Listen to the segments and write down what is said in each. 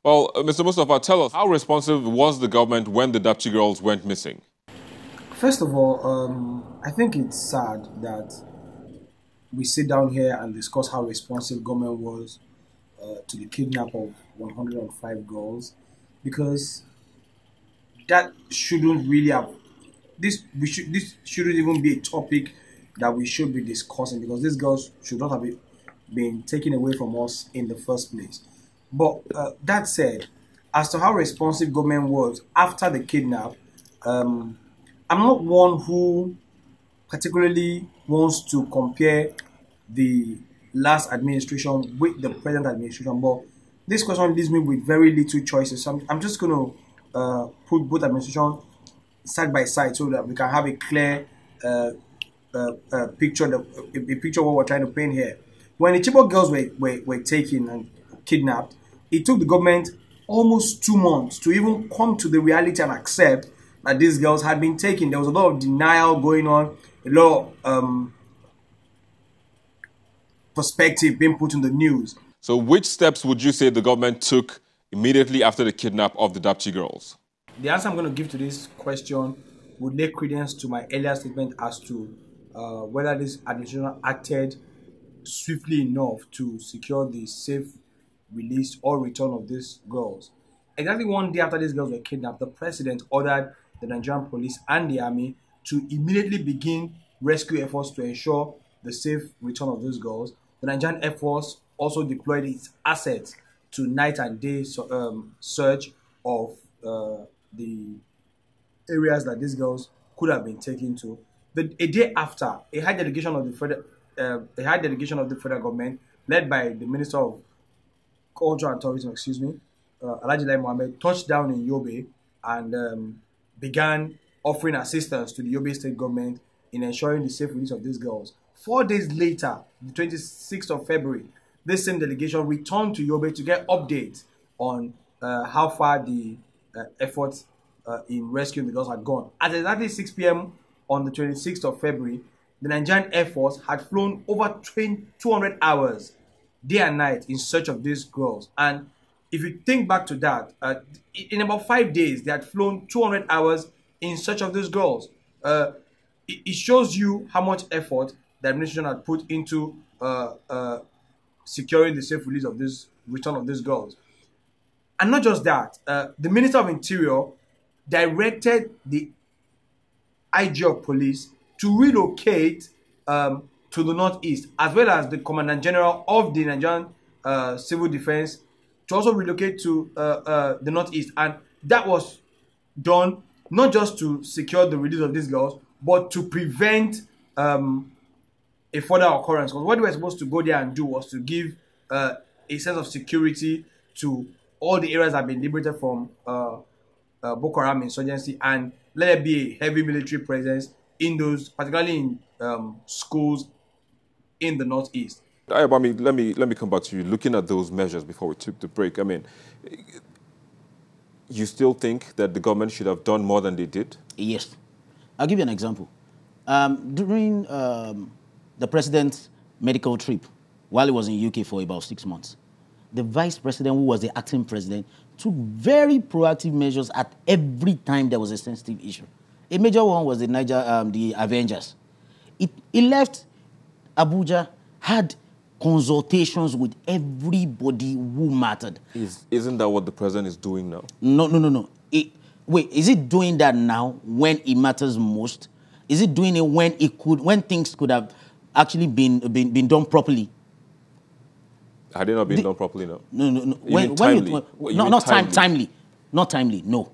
Well, Mr. Mustafa, tell us, how responsive was the government when the Dapchi girls went missing? First of all, I think it's sad that we sit down here and discuss how responsive government was to the kidnap of 105 girls, because that shouldn't really have this shouldn't even be a topic that we should be discussing, because these girls should not have been taken away from us in the first place. But that said, as to how responsive government was after the kidnap, um, I'm not one who particularly wants to compare the last administration with the present administration, but this question leaves me with very little choices. So I'm just going to put both administrations side by side so that we can have a clear uh, picture, a picture of what we're trying to paint here. When the Chibok girls were taken and kidnapped, it took the government almost 2 months to even come to the reality and accept that these girls had been taken. There was a lot of denial going on, a lot of perspective being put in the news. So which steps would you say the government took immediately after the kidnap of the Dapchi girls? The answer I'm going to give to this question would lay credence to my earlier statement as to whether this administration acted swiftly enough to secure the safe release or return of these girls. Exactly 1 day after these girls were kidnapped, the president ordered the Nigerian police and the army to immediately begin rescue efforts to ensure the safe return of these girls. The Nigerian Air Force also deployed its assets to night and day search of the areas that these girls could have been taken to. A day after, a high delegation of the federal government, led by the Minister of Culture and Tourism, Alhaji Lai Mohammed, touched down in Yobe and began offering assistance to the Yobe state government in ensuring the safe release of these girls. 4 days later, the 26th of February, this same delegation returned to Yobe to get updates on how far the efforts in rescuing the girls had gone. At exactly 6 p.m. on the 26th of February, the Nigerian Air Force had flown over 200 hours, day and night, in search of these girls. And if you think back to that, in about 5 days, they had flown 200 hours in search of these girls. It shows you how much effort the administration had put into securing the safe release of this return of these girls. And not just that, the Minister of Interior directed the IG of Police to relocate to the northeast, as well as the Commandant General of the Nigerian Civil Defense to also relocate to the northeast. And that was done not just to secure the release of these girls, but to prevent a further occurrence. Because what they were supposed to go there and do was to give a sense of security to all the areas that have been liberated from Boko Haram insurgency, and let there be a heavy military presence in those, particularly in schools in the northeast. Ayabami, let me come back to you. Looking at those measures before we took the break, I mean, you still think that the government should have done more than they did? Yes. I'll give you an example. During the president's medical trip, while he was in UK for about 6 months, the vice president, who was the acting president, took very proactive measures at every time there was a sensitive issue. A major one was the Avengers. He left Abuja, had consultations with everybody who mattered. Isn't that what the president is doing now? No. Wait, is it doing that now when it matters most? Is it doing it when things could have actually been done properly? Had it not been done properly now? No. Timely. Not timely, no.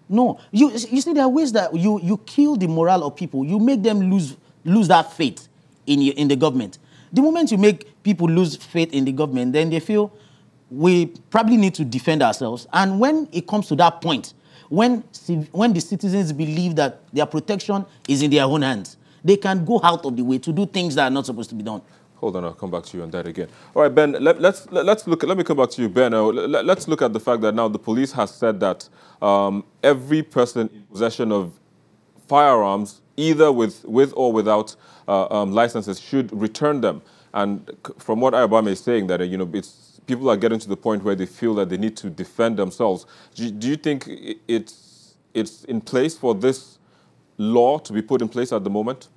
No. You see, there are ways that you kill the morale of people. You make them lose that faith in the government. The moment you make people lose faith in the government, then they feel we probably need to defend ourselves. And when it comes to that point, when the citizens believe that their protection is in their own hands, they can go out of the way to do things that are not supposed to be done. Hold on, I'll come back to you on that again. All right, Ben, let's look. Let me come back to you, Ben. Let's look at the fact that now the police has said that every person in possession of firearms, either with or without licenses, should return them. And from what Ayobame is saying, that it's people are getting to the point where they feel that they need to defend themselves. Do you think it's in place for this law to be put in place at the moment?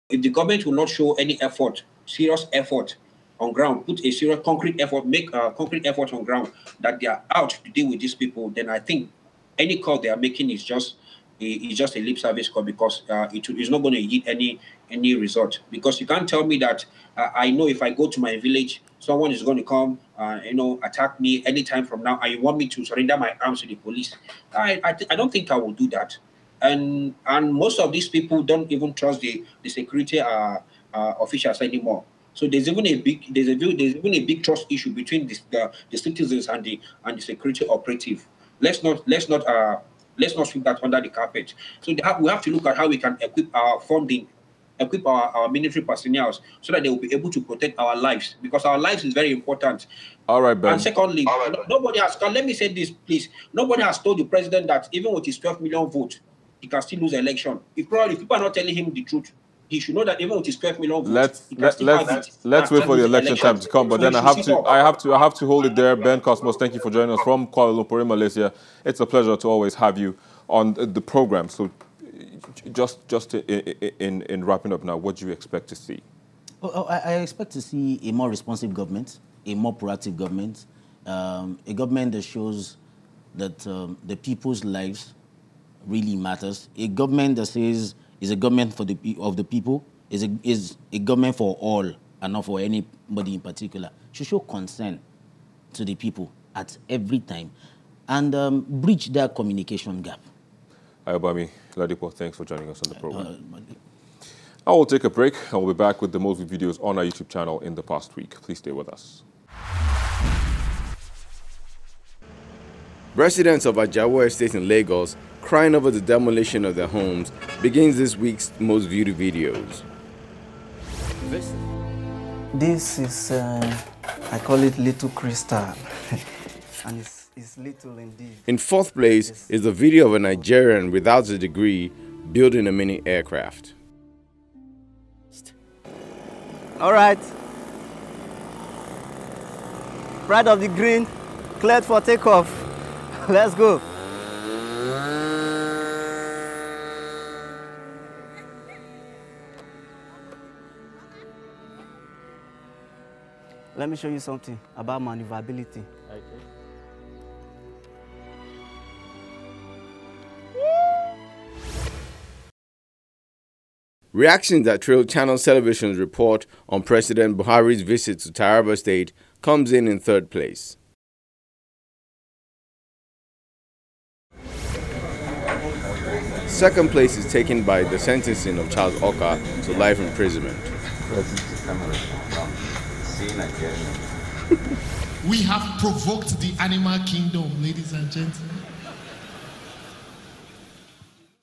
If the government will not show any effort, serious effort on ground, put a serious concrete effort, make a concrete effort on ground that they are out to deal with these people, then I think any call they are making is just a lip service call, because it is not going to yield any result. Because you can't tell me that I know if I go to my village, someone is going to come, attack me anytime from now, and you want me to surrender my arms to the police. I don't think I will do that. And most of these people don't even trust the security officials anymore. So there's even a big trust issue between the citizens and the security operative. Let's not sweep that under the carpet. So we have to look at how we can equip our funding, equip our military personnel so that they will be able to protect our lives, because our lives is very important. All right, Ben. And secondly, nobody has, let me say this, please. Nobody has told the president that even with his 12 million votes, he can still lose the election. If people are not telling him the truth, he should know that even with his 12 million votes, let's wait for the election time to come. But then I have to hold it there. Ben Cosmos, thank you for joining us from Kuala Lumpur in Malaysia. It's a pleasure to always have you on the program. So, just in wrapping up now, what do you expect to see? Well, I expect to see a more responsive government, a more proactive government, a government that shows that the people's lives really matters. A government that says is a government of the people, is a government for all and not for anybody in particular. Should show concern to the people at every time and bridge that communication gap. Ayobami Ladipo, thanks for joining us on the program. I will take a break and we'll be back with the most videos on our YouTube channel in the past week. Please stay with us. Residents of Ajawo Estate in Lagos crying over the demolition of their homes begins this week's most viewed videos. This is, I call it Little Crystal, and it's little indeed. In fourth place is the video of a Nigerian without a degree building a mini aircraft. All right. Pride of the Green, cleared for takeoff. Let's go. Let me show you something about maneuverability. Okay. Reactions that trailed Channel Television's report on President Buhari's visit to Taraba State comes in third place. Second place is taken by the sentencing of Charles Oka to life imprisonment. We have provoked the animal kingdom, ladies and gentlemen.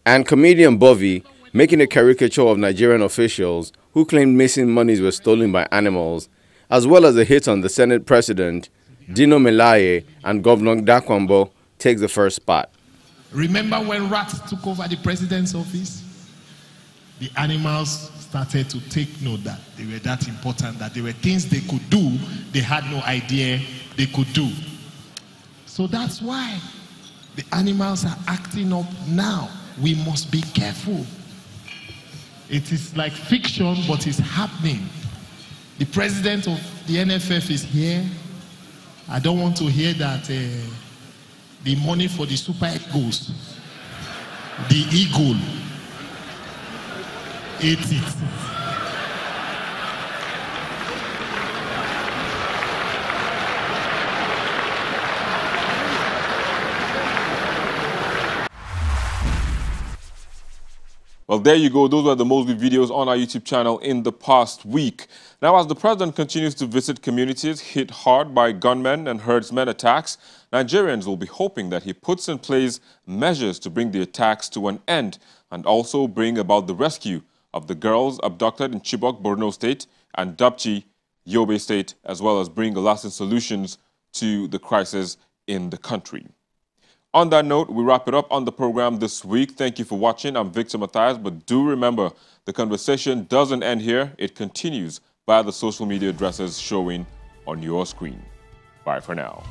And comedian Bovie making a caricature of Nigerian officials who claimed missing monies were stolen by animals, as well as a hit on the Senate President, Dino Melaye, and Governor Dakwambo takes the first spot. Remember when rats took over the president's office? The animals started to take note that they were that important, that there were things they could do they had no idea they could do. So that's why the animals are acting up now. We must be careful. It is like fiction, but it's happening. The president of the NFF is here. I don't want to hear that the money for the Super Eagles, the eagle, ate it. Well, there you go. Those were the most viewed videos on our YouTube channel in the past week. Now, as the president continues to visit communities hit hard by gunmen and herdsmen attacks, Nigerians will be hoping that he puts in place measures to bring the attacks to an end and also bring about the rescue of the girls abducted in Chibok, Borno State, and Dapchi, Yobe State, as well as bring lasting solutions to the crisis in the country. On that note, we wrap it up on the program this week. Thank you for watching. I'm Victor Matthias, but do remember, the conversation doesn't end here. It continues via the social media addresses showing on your screen. Bye for now.